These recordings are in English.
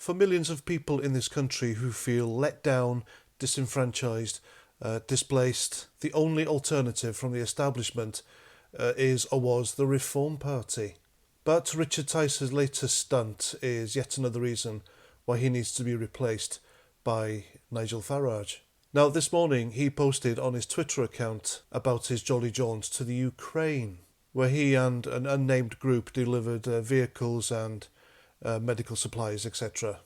For millions of people in this country who feel let down, disenfranchised, displaced, the only alternative from the establishment is or was the Reform Party. But Richard Tice's latest stunt is yet another reason why he needs to be replaced by Nigel Farage. Now, this morning he posted on his Twitter account about his jolly jaunt to the Ukraine, where he and an unnamed group delivered vehicles and medical supplies, etc.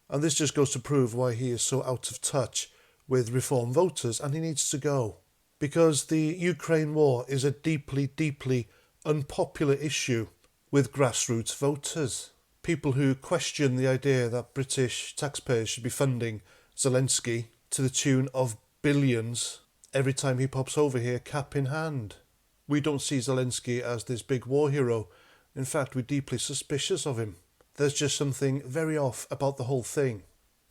And this just goes to prove why he is so out of touch with Reform voters, and he needs to go. Because the Ukraine war is a deeply, deeply unpopular issue with grassroots voters. People who question the idea that British taxpayers should be funding Zelensky to the tune of billions every time he pops over here, cap in hand. We don't see Zelensky as this big war hero. In fact, we're deeply suspicious of him. There's just something very off about the whole thing.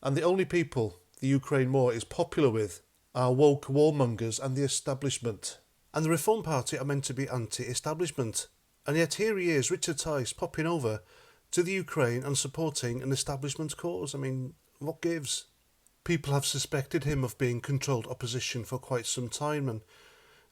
And the only people the Ukraine war is popular with are woke warmongers and the establishment. And the Reform Party are meant to be anti-establishment. And yet here he is, Richard Tice, popping over to the Ukraine and supporting an establishment cause. I mean, what gives? People have suspected him of being controlled opposition for quite some time, and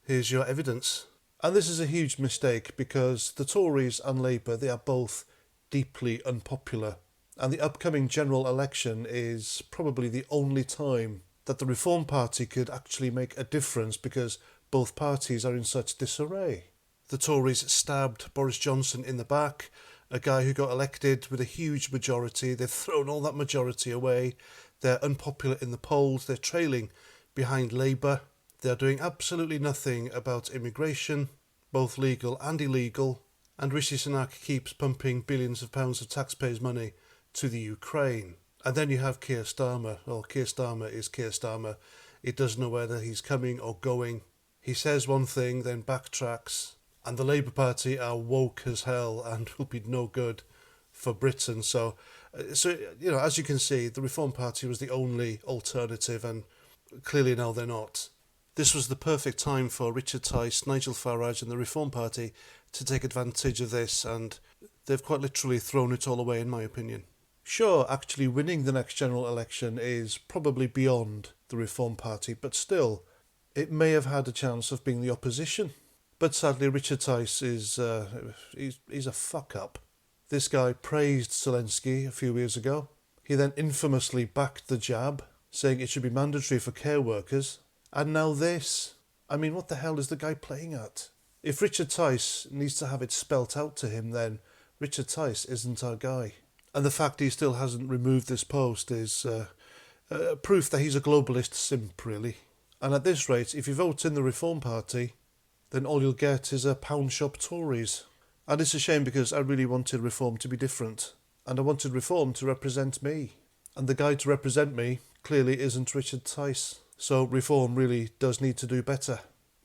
here's your evidence. And this is a huge mistake because the Tories and Labour, they are both deeply unpopular. And the upcoming general election is probably the only time that the Reform Party could actually make a difference because both parties are in such disarray. The Tories stabbed Boris Johnson in the back, a guy who got elected with a huge majority. They've thrown all that majority away. They're unpopular in the polls. They're trailing behind Labour. They're doing absolutely nothing about immigration, both legal and illegal. And Rishi Sunak keeps pumping billions of pounds of taxpayers' money to the Ukraine. And then you have Keir Starmer. Well, Keir Starmer is Keir Starmer. It doesn't know whether he's coming or going. He says one thing, then backtracks. And the Labour Party are woke as hell and will be no good for Britain. So as you can see, the Reform Party was the only alternative, and clearly now they're not. This was the perfect time for Richard Tice, Nigel Farage and the Reform Party to take advantage of this, and they've quite literally thrown it all away, in my opinion. Sure, actually winning the next general election is probably beyond the Reform Party, but still, it may have had a chance of being the opposition. But sadly, Richard Tice is he's a fuck-up. This guy praised Zelensky a few years ago. He then infamously backed the jab, saying it should be mandatory for care workers. And now this. I mean, what the hell is the guy playing at? If Richard Tice needs to have it spelt out to him, then Richard Tice isn't our guy. And the fact he still hasn't removed this post is proof that he's a globalist simp, really. And at this rate, if you vote in the Reform Party, then all you'll get is a pound shop Tories. And it's a shame because I really wanted Reform to be different. And I wanted Reform to represent me. And the guy to represent me clearly isn't Richard Tice. So Reform really does need to do better.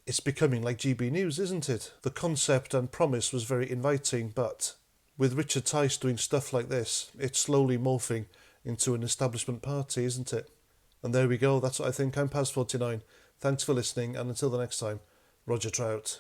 It's becoming like GB News, isn't it? The concept and promise was very inviting, but with Richard Tice doing stuff like this, it's slowly morphing into an establishment party, isn't it? And there we go, that's what I think. I'm Paz49. Thanks for listening, and until the next time, Roger Trout.